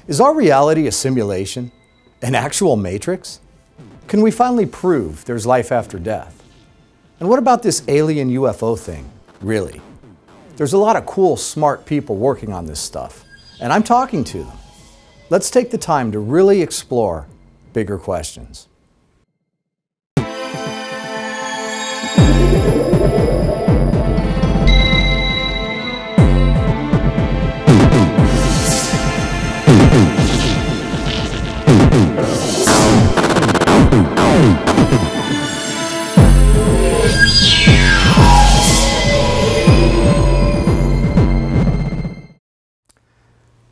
Is our reality a simulation? An actual matrix? Can we finally prove there's life after death? And what about this alien UFO thing, really? There's a lot of cool, smart people working on this stuff, and I'm talking to them. Let's take the time to really explore bigger questions.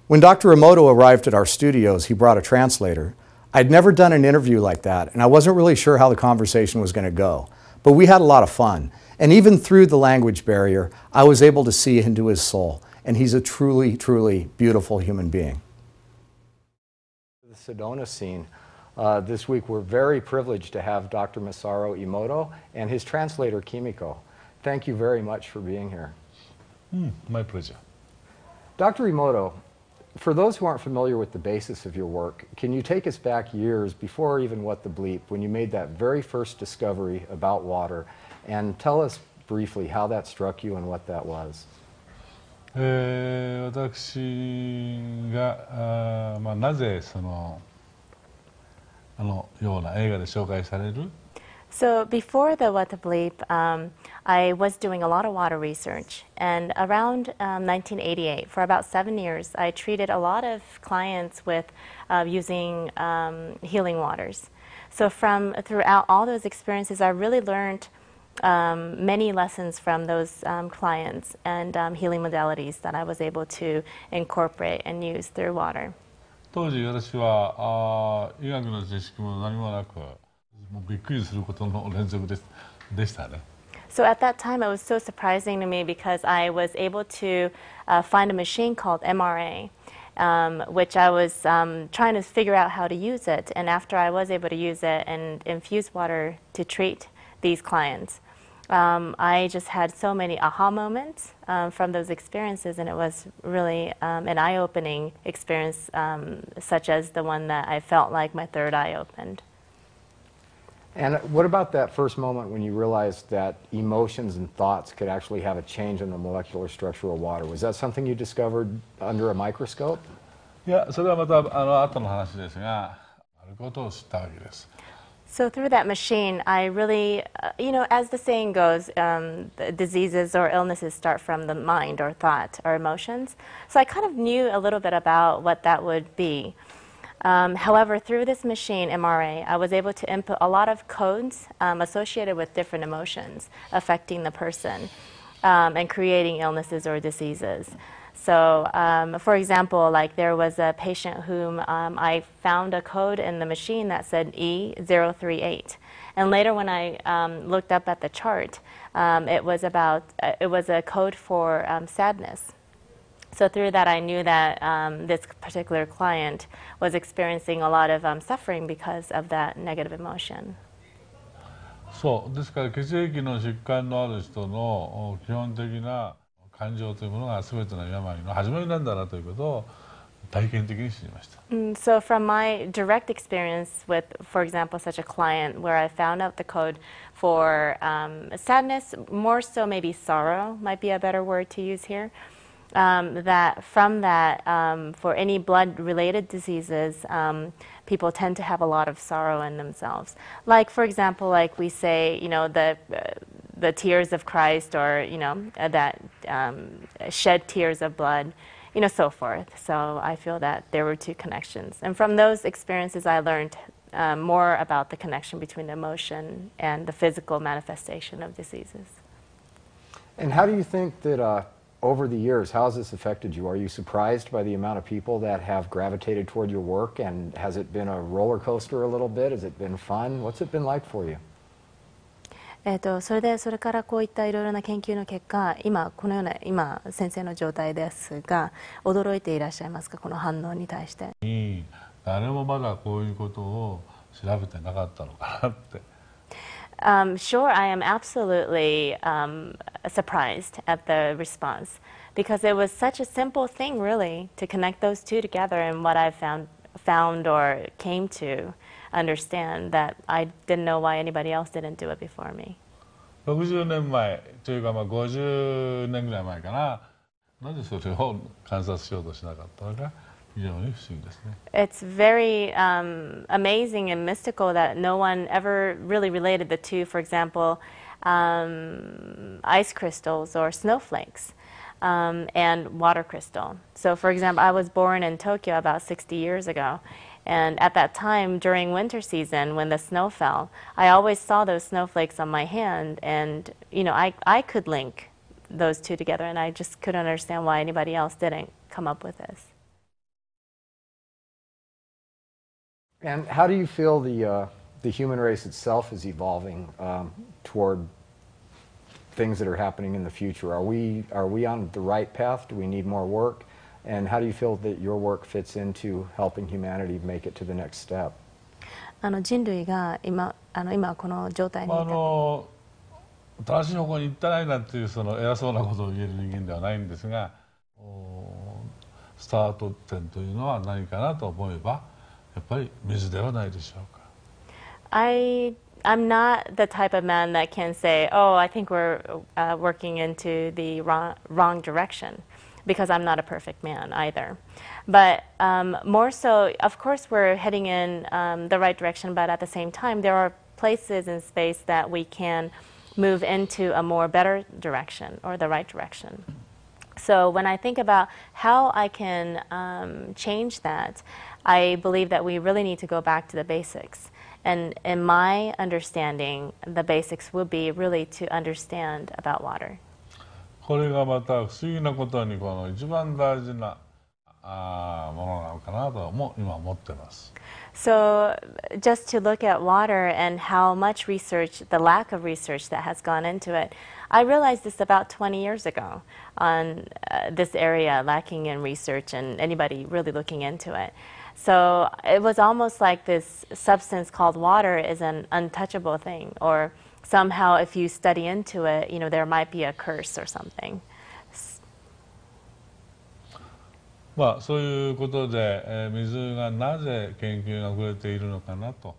When Dr. Emoto arrived at our studios, he brought a translator. I'd never done an interview like that, and I wasn't really sure how the conversation was going to go. But we had a lot of fun. And even through the language barrier, I was able to see into his soul. And he's a truly, truly beautiful human being. The Sedona scene. This week we're very privileged to have Dr. Masaru Emoto and his translator, Kimiko. Thank you very much for being here. My pleasure. Dr. Emoto, for those who aren't familiar with the basis of your work, can you take us back years before even What the Bleep, when you made that very first discovery about water, and tell us briefly how that struck you and what that was? 私がなぜあのような映画で紹介される So before the What the Bleep, I was doing a lot of water research, and around 1988, for about 7 years, I treated a lot of clients with using healing waters. So throughout all those experiences, I really learned many lessons from those clients and healing modalities that I was able to incorporate and use through water. 当時私は医学の知識も何もなくもうびっくりすることの連続でしたね。 So at that time, it was so surprising to me because I was able to find a machine called MRA, which I was trying to figure out how to use it. And after I was able to use it and infuse water to treat these clients, I just had so many aha moments from those experiences, and it was really an eye-opening experience, such as the one that I felt like my third eye opened. And what about that first moment when you realized that emotions and thoughts could actually have a change in the molecular structure of water? Was that something you discovered under a microscope? いや、それはまた後の話ですが、あることを知ったわけです。 So through that machine, I really, as the saying goes, diseases or illnesses start from the mind or thought or emotions. So I kind of knew a little bit about what that would be. However, through this machine, MRA, I was able to input a lot of codes associated with different emotions affecting the person and creating illnesses or diseases. So, for example, like there was a patient whom I found a code in the machine that said E038. And later when I looked up at the chart, it was a code for sadness. So through that, I knew that this particular client was experiencing a lot of suffering because of that negative emotion. そうですから血液の疾患のある人の基本的な感情というものが全ての病の始まりなんだなということを体験的に知りました。So from my direct experience with, for example, such a client where I found out the code for sadness, more so maybe sorrow might be a better word to use here. For any blood-related diseases, people tend to have a lot of sorrow in themselves. Like, for example, like we say, the tears of Christ, or that shed tears of blood, so forth. So I feel that there were two connections, and from those experiences, I learned more about the connection between emotion and the physical manifestation of diseases. And how do you think that over the years, how has this affected you? Are you surprised by the amount of people that have gravitated toward your work? And has it been a roller coaster a little bit? Has it been fun? What's it been like for you? それからこういったいろいろな研究の結果、このような先生の状態ですが、驚いていらっしゃいますか、この反応に対して。誰もまだこういうことを調べてなかったのかなって。Sure, I am absolutely surprised at the response because it was such a simple thing, really, to connect those two together. And what I found or came to understand that I didn't know why anybody else didn't do it before me. 60年前というかまあ50年ぐらい前かな、なぜそれを観察しようとしなかったのか非常に不思議ですね。It's very amazing and mystical that no one ever really related the two. For example, ice crystals or snowflakes and water crystal. So, for example, I was born in Tokyo about 60 years ago. And at that time, during winter season, when the snow fell, I always saw those snowflakes on my hand. And, you know, I could link those two together. And I just couldn't understand why anybody else didn't come up with this. And how do you feel the human race itself is evolving toward things that are happening in the future? Are we on the right path? Do we need more work? And how do you feel that your work fits into helping humanity make it to the next step? 人類が今この状態に正しい方向に行ったないなんていうその偉そうなことを言える人間ではないんですが、スタート点というのは何かなと思えばやっぱり水ではないでしょうか。I'm not the type of man that can say, oh, I think we're working into the wrong direction, because I'm not a perfect man either. But more so, of course, we're heading in the right direction, but at the same time, there are places in space that we can move into a more better direction or the right direction. So when I think about how I can change that, I believe that we really need to go back to the basics. And in my understanding, the basics would be really to understand about water. これがまた不思議なことにこの一番大事なものなのかなとも今思ってます。So just to look at water and how much research, the lack of research that has gone into it, I realized this about 20 years ago on this area lacking in research and anybody really looking into it. So it was almost like this substance called water is an untouchable thing, or somehow if you study into it, you know, there might be a curse or something. まあそういうことで、水がなぜ研究が遅れているのかなと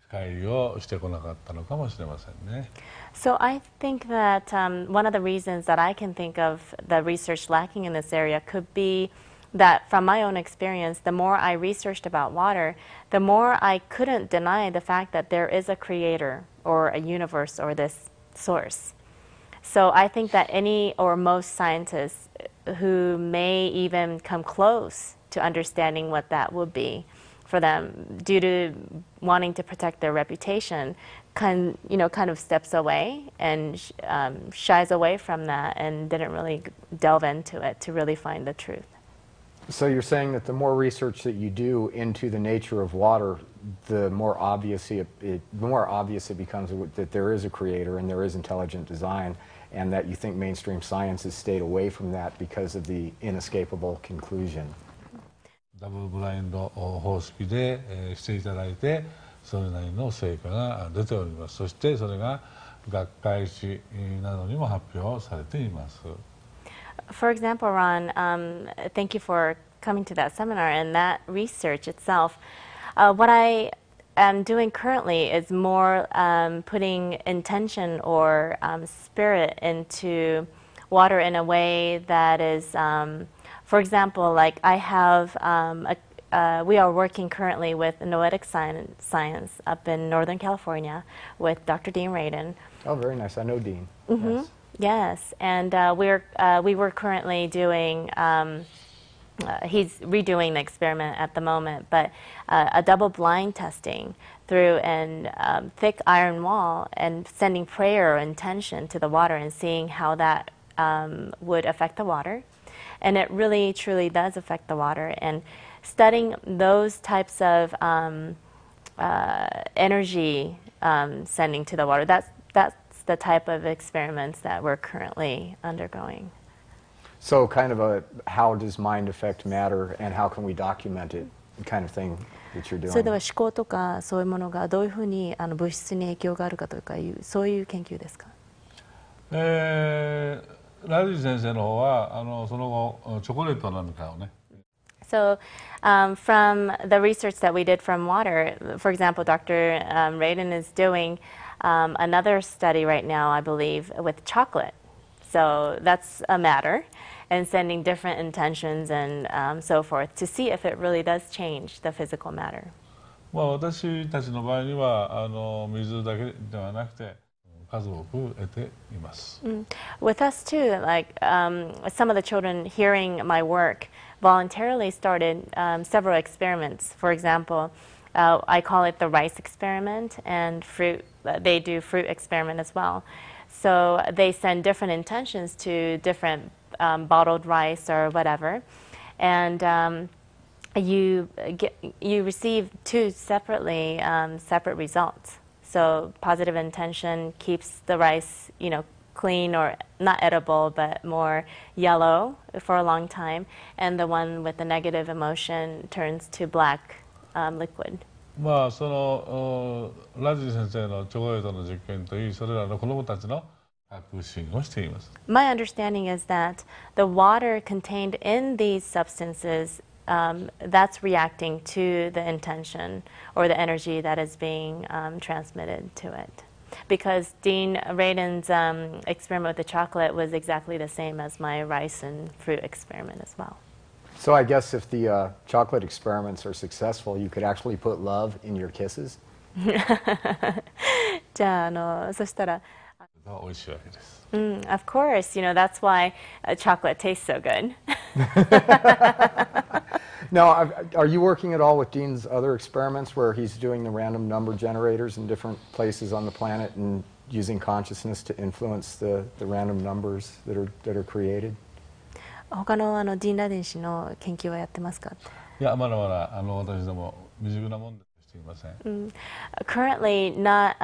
深入りをしてこなかったのかもしれませんね。So I think that one of the reasons that I can think of the research lacking in this area could be that from my own experience, the more I researched about water, the more I couldn't deny the fact that there is a creator or a universe or this source. So I think that any or most scientists who may even come close to understanding what that would be for them, due to wanting to protect their reputation, kind of steps away and shies away from that and didn't really delve into it to really find the truth. So you're saying that the more research that you do into the nature of water, the more obvious it becomes that there is a creator and there is intelligent design, and that you think mainstream science has stayed away from that because of the inescapable conclusion. ダブルブラインド方式でしていただいて、それなりの成果が出ております。そしてそれが学会誌などにも発表されています。For example, Ron, thank you for coming to that seminar and that research itself. What I am doing currently is more putting intention or spirit into water in a way that is, for example, like I have, we are working currently with noetic science up in Northern California with Dr. Dean Radin. Oh, very nice. I know Dean. Mm-hmm. Yes. Yes, and we were currently doing, he's redoing the experiment at the moment, but a double-blind testing through a thick iron wall and sending prayer or intention to the water and seeing how that would affect the water. And it really, truly does affect the water. And studying those types of energy sending to the water, that's the type of experiments that we're currently undergoing. So kind of a how does mind affect matter and how can we document it kind of thing. that you're doing? それでは思考とかそういうものがどういうふうに物質に影響があるかというかそういう研究ですか？ラジ先生の方はその後チョコレートなんかをね。So, from the research that we did from water, for example, Dr. Radin is doing another study right now, I believe, with chocolate. So that's a matter, and sending different intentions and so forth to see if it really does change the physical matter. まあ私たちの場合には水だけではなくて数多く得ています。With us too, like some of the children hearing my work voluntarily started several experiments. For example, I call it the rice experiment, and fruit. They do fruit experiment as well. So they send different intentions to different bottled rice or whatever, and you receive two separately separate results. So positive intention keeps the rice, clean or not edible, but more yellow for a long time, and the one with the negative emotion turns to black liquid. まあそのラジ先生のチョコレートの実験といい、それらの子どもたちの革新をしています。My understanding is that the water contained in these substances that's reacting to the intention or the energy that is being transmitted to it. Because Dean Radin's experiment with the chocolate was exactly the same as my rice and fruit experiment as well. So I guess if the chocolate experiments are successful, you could actually put love in your kisses? じゃあそしたら美味しいわけです。Of course, that's why chocolate tastes so good. Now, are you working at all with Dean's other experiments where he's doing the random number generators in different places on the planet and using consciousness to influence the random numbers that are created? 他のディーン・ラディン氏の研究はやってますか？いや、まだまだ私ども未熟なもんでしていません。Currently, not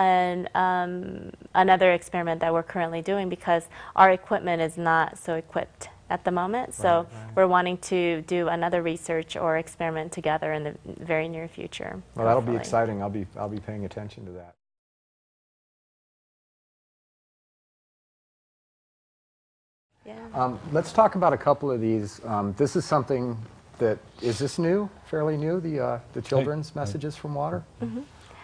another experiment that we're currently doing because our equipment is not so equipped at the moment. So we're wanting to do another research or experiment together in the very near future. Well, that'll be exciting. I'll be paying attention to that. Yeah. Let's talk about a couple of these. This is something that is this new, fairly new, the children's messages from water.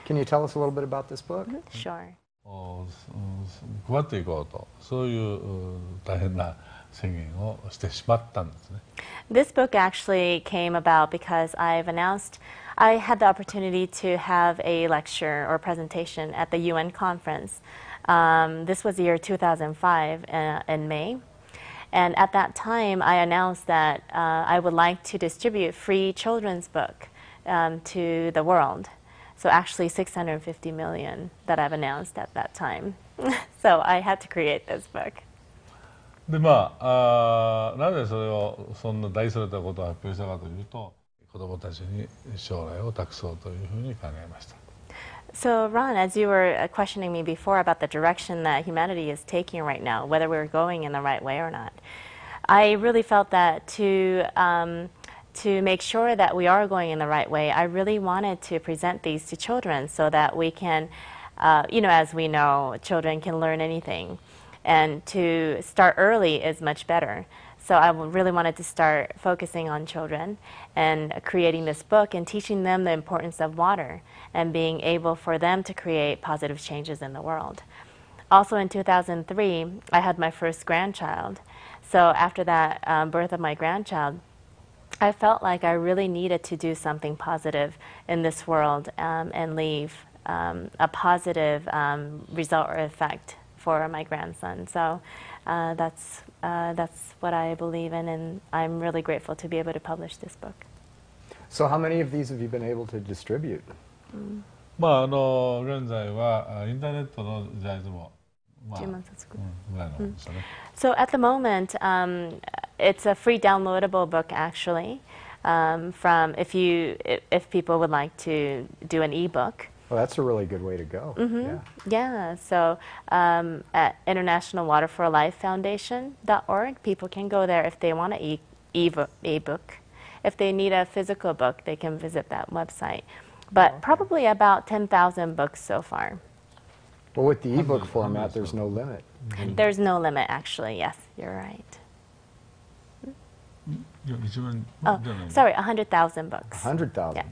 Can you tell us a little bit about this book? Sure. 配っていこうと、そういう大変な宣言をしてしまったんですね。This book actually came about because I had the opportunity to have a lecture or presentation at the UN conference. This was the year 2005 in May. And at that time, I announced that I would like to distribute free children's book to the world. So actually 650 million that I've announced at that time. So I had to create this book. でなぜそれをそんな大それたことを発表したかというと、子どもたちに将来を託そうというふうに考えました。So Ron, as you were questioning me before about the direction that humanity is taking right now, whether we're going in the right way or not, I really felt that to make sure that we are going in the right way, I really wanted to present these to children so that we can, as we know, children can learn anything. And to start early is much better. So I really wanted to start focusing on children and creating this book and teaching them the importance of water and being able for them to create positive changes in the world. Also in 2003, I had my first grandchild. So after that birth of my grandchild, I felt like I really needed to do something positive in this world and leave a positive result or effect for my grandson. So that's what I believe in, and I'm really grateful to be able to publish this book. So how many of these have you been able to distribute? 現在はインターネットの時代でも10万冊ぐらいのですね。So at the moment, it's a free downloadable book actually. From if people would like to do an ebook. Well, that's a really good way to go. Yeah. So at International Water for Life Foundation.org, people can go there if they want an ebook, if they need a physical book, they can visit that website. But probably about 10,000 books so far. Well, with the ebook format, there's no limit. There's no limit, actually. Yes, you're right. Oh, sorry, 100,000 books. 100,000? Yeah.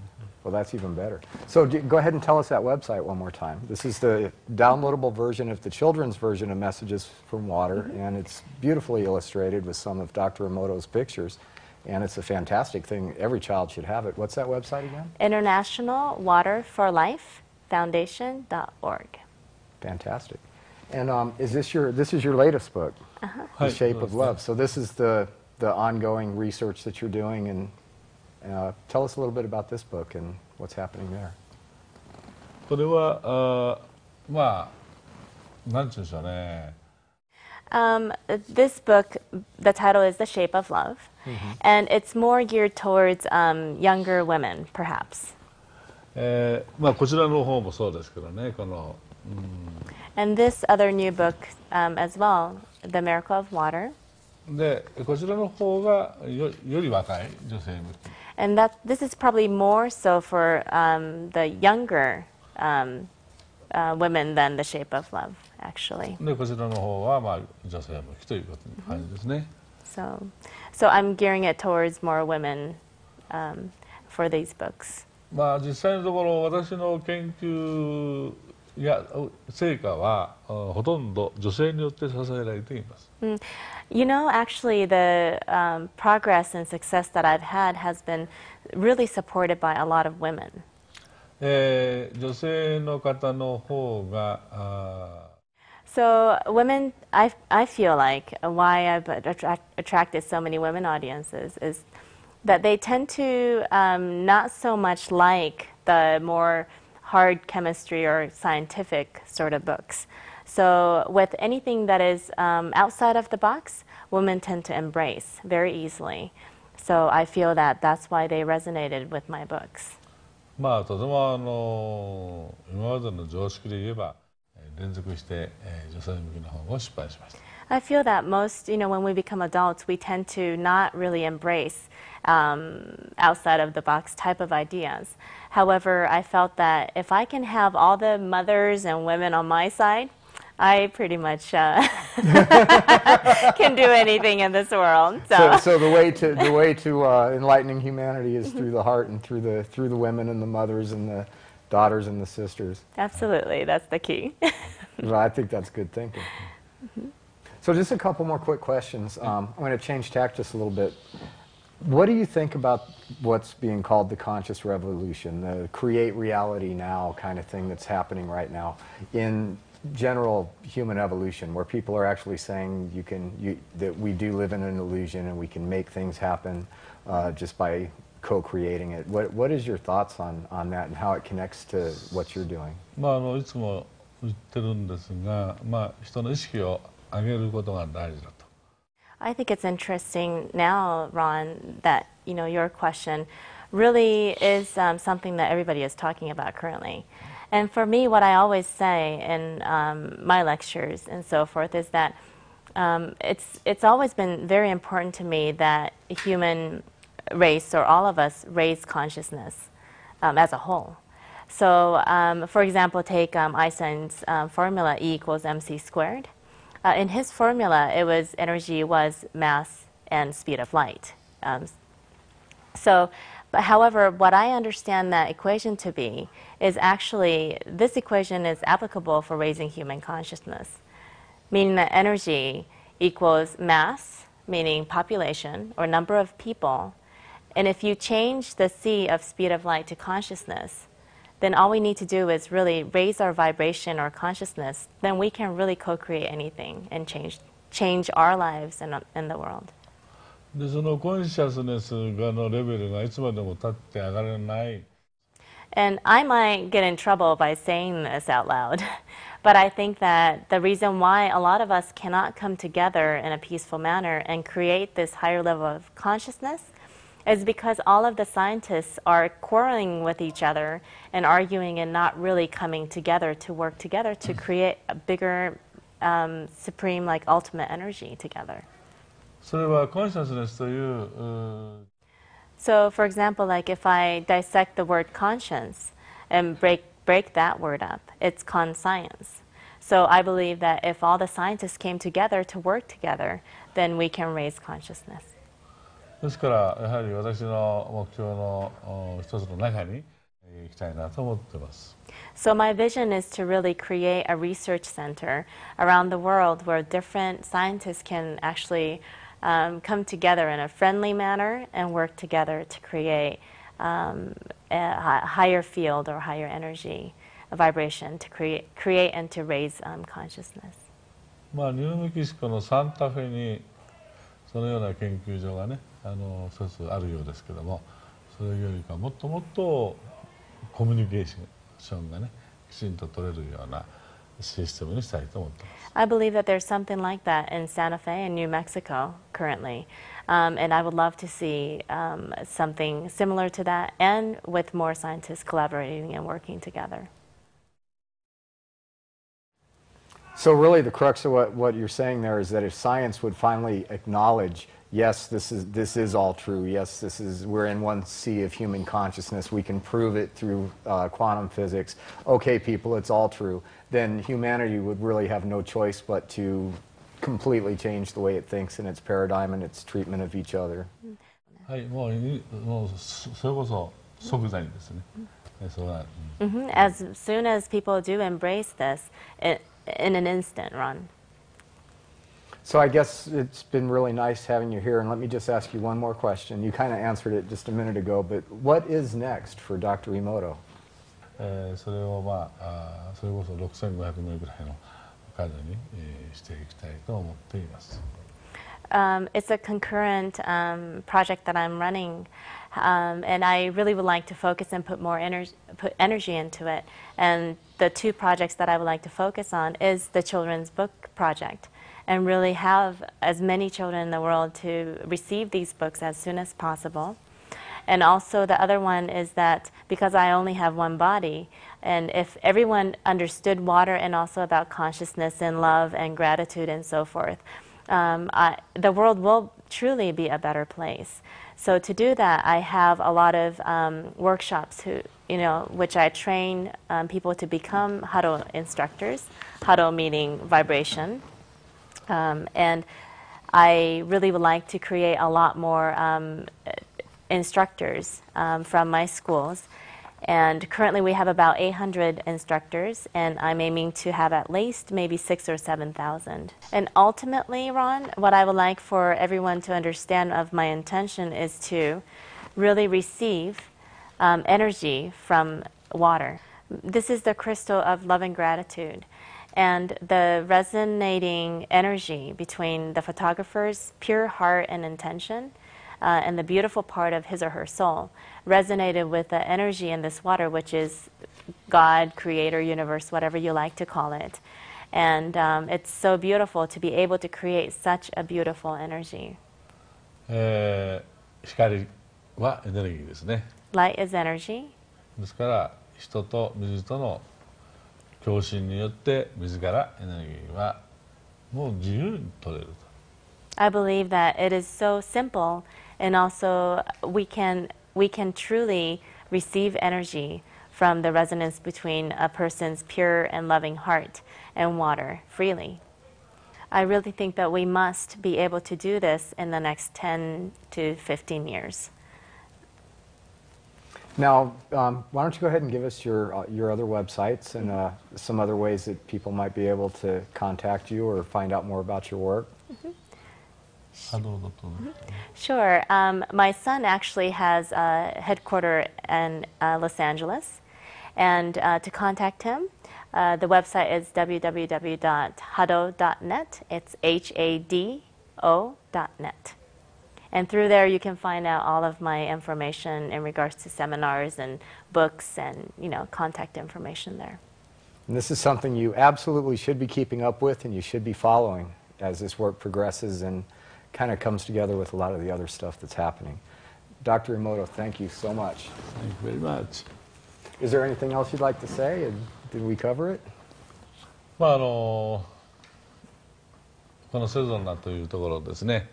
Well, that's even better. So go ahead and tell us that website one more time. This is the downloadable version of the children's version of Messages from Water, and it's beautifully illustrated with some of Dr. Emoto's pictures, and it's a fantastic thing. Every child should have it. What's that website again? International Water for Life Foundation.org. Fantastic. And this is your latest book, The Shape of Love. So this is the ongoing research that you're doing, and tell us a little bit about this book and what's happening there. これはまあなんていうんでしょうね。This book, the title is The Shape of Love, and it's more geared towards younger women, perhaps. まあこちらの方もそうですけどね、この。And this other new book as well, The Miracle of Water. でこちらの方がより若い女性向き。And this is probably more so for the younger women than The Shape of Love, actually. でこちらの方はまあ女性向きという感じですね。So I'm gearing it towards more women for these books. まあ実際のところ私の研究や成果はほとんど女性によって支えられています。You know, actually, the progress and success that I've had has been really supported by a lot of women. 女性の方の方が So women, I feel like why I've attracted so many women audiences is that they tend to not so much like the more hard chemistry or scientific sort of books. So with anything that is outside of the box, women tend to embrace very easily. So I feel that that's why they resonated with my books. まあとても今までの常識で言えば連続して女性向きの本を出版しました。I feel that most, when we become adults, we tend to not really embrace outside of the box type of ideas. However, I felt that if I can have all the mothers and women on my side, I pretty much can do anything in this world. So the way to enlightening humanity is through the heart and through the women and the mothers and the daughters and the sisters. Absolutely, that's the key. Well, I think that's good thinking. So just a couple more quick questions. I'm going to change tack just a little bit. What do you think about what's being called the conscious revolution, the create reality now kind of thing that's happening right now in general human evolution, where people are actually saying that we do live in an illusion and we can make things happen just by co-creating it? What is your thoughts on that and how it connects to what you're doing? まあいつも言ってるんですが、まあ人の意識を上げることが大事だと。I think it's interesting now, Ron, that your question really is something that everybody is talking about currently. And for me, what I always say in my lectures and so forth is that it's always been very important to me that a human race, or all of us, raise consciousness as a whole. So, for example, take Einstein's formula, E equals mc squared. In his formula, energy was mass and speed of light. However, what I understand that equation to be is actually this equation is applicable for raising human consciousness, meaning that energy equals mass, meaning population or number of people. And if you change the C of speed of light to consciousness, then all we need to do is really raise our vibration or consciousness, then we can really co-create anything and change our lives in the world. でそのコンシャスネスのレベルがいつまでも立って上がらない。And I might get in trouble by saying this out loud, but I think that the reason why a lot of us cannot come together in a peaceful manner and create this higher level of consciousness is because all of the scientists are quarreling with each other and arguing and not really coming together to work together to create a bigger, supreme, ultimate energy together. それはコンシャスネスという So, for example, like if I dissect the word conscience and break that word up, it's conscience. So I believe that if all the scientists came together to work together, then we can raise consciousness. ですからやはり私の目標の一つの中に行きたいなと思っています。So my vision is to really create a research center around the world where different scientists can actually come together in a friendly manner and work together to create a higher field or higher energy, a vibration to create and to raise consciousness. まあニューメキシコのサンタフェにそのような研究所がね一つあるようですけども、それよりかもっともっとコミュニケーションがねきちんと取れるようなシステムにしたいと思っています。I believe that there's something like that in Santa Fe and New Mexico currently. And I would love to see something similar to that and with more scientists collaborating and working together. So really the crux of what you're saying there is that if science would finally acknowledge, yes, this is all true, yes, we're in one sea of human consciousness, we can prove it through quantum physics, okay people, it's all true, then humanity would really have no choice but to completely change the way it thinks and its paradigm and its treatment of each other. はい、もうそれこそ即座にですね。As soon as people do embrace this, in an instant, Ron. So I guess it's been really nice having you here, and let me just ask you one more question. You kind of answered it just a minute ago, but what is next for Dr. Emoto? それをそれこそ6500名ぐらいの彼にしていきたいと思っています。It's a concurrent project that I'm running, and I really would like to focus and put energy into it. And the two projects that I would like to focus on is the children's book project, and really have as many children in the world to receive these books as soon as possible. And also the other one is that because I only have one body, and if everyone understood water and also about consciousness and love and gratitude and so forth, the world will truly be a better place. So to do that, I have a lot of workshops which I train people to become Hado instructors, Hado meaning vibration. And I really would like to create a lot more instructors from my schools. And currently we have about 800 instructors, and I'm aiming to have at least maybe 6,000 or 7,000. And ultimately, Ron, what I would like for everyone to understand of my intention is to really receive energy from water. This is the crystal of love and gratitude. And the resonating energy between the photographer's pure heart and intention and the beautiful part of his or her soul resonated with the energy in this water, which is God, creator, universe, whatever you like to call it. And it's so beautiful to be able to create such a beautiful energy. 光はエネルギーですね。Light is energy. ですから人と水との共振によって水からエネルギーはもう自由に取れると。I believe that it is so simple, and also we can truly receive energy from the resonance between a person's pure and loving heart and water freely. I really think that we must be able to do this in the next 10 to 15 years. Now, why don't you go ahead and give us your other websites and some other ways that people might be able to contact you or find out more about your work? Sure. My son actually has a headquarters in Los Angeles, and to contact him, the website is www.hado.net. It's HADO.net. And through there you can find out all of my information in regards to seminars and books and, contact information there. And this is something you absolutely should be keeping up with and you should be following as this work progresses and kind of comes together with a lot of the other stuff that's happening. Dr. Emoto, thank you so much. Thank you very much. Is there anything else you'd like to say? Did we cover it? このセゾナというところですね。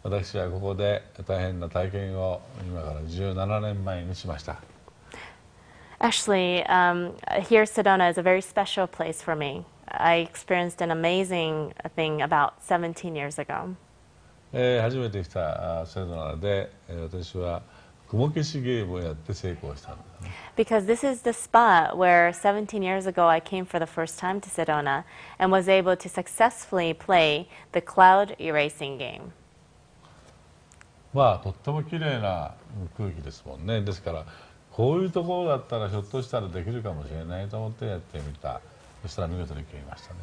私はここで大変な体験を今から17年前にしました。Actually, here Sedona is a very special place for me. I experienced an amazing thing about 17 years ago. 初めて来たセドナで私は雲消しゲームをやって成功したんですね。Because this is the spot where 17 years ago I came for the first time to Sedona and was able to successfully play the cloud erasing game. まあとっても綺麗な空気ですもんね。ですからこういうところだったらひょっとしたらできるかもしれないと思ってやってみた。そしたら見事に決めましたね。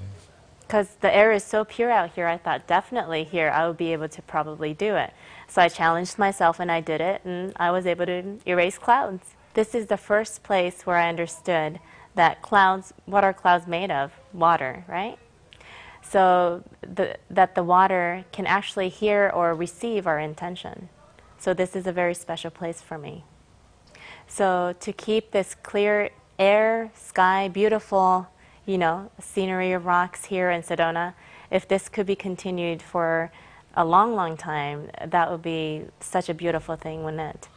Because the air is so pure out here, I thought definitely here I would be able to probably do it. So I challenged myself and I did it, and I was able to erase clouds. This is the first place where I understood that clouds, what are clouds made of? Water, right? So that the water can actually hear or receive our intention. So this is a very special place for me. So to keep this clear air, sky, beautiful, scenery of rocks here in Sedona, if this could be continued for a long, long time, that would be such a beautiful thing, wouldn't it?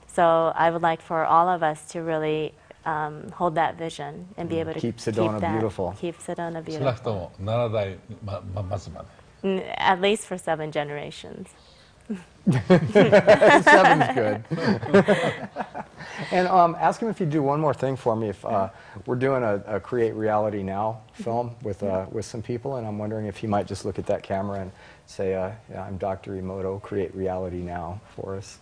So I would like for all of us to really hold that vision and be able to keep Sedona beautiful. Keep Sedona 少なくと beautiful. も7代待つまで。At least for 7 generations. 7's good. And ask him if he'd do one more thing for me. If we're doing a Create Reality Now film with some people, and I'm wondering if he might just look at that camera and say, yeah, I'm Dr. Emoto, Create Reality Now for us.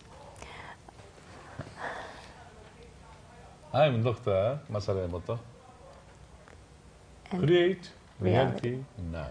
I'm Dr. Masaru Emoto. Create reality now.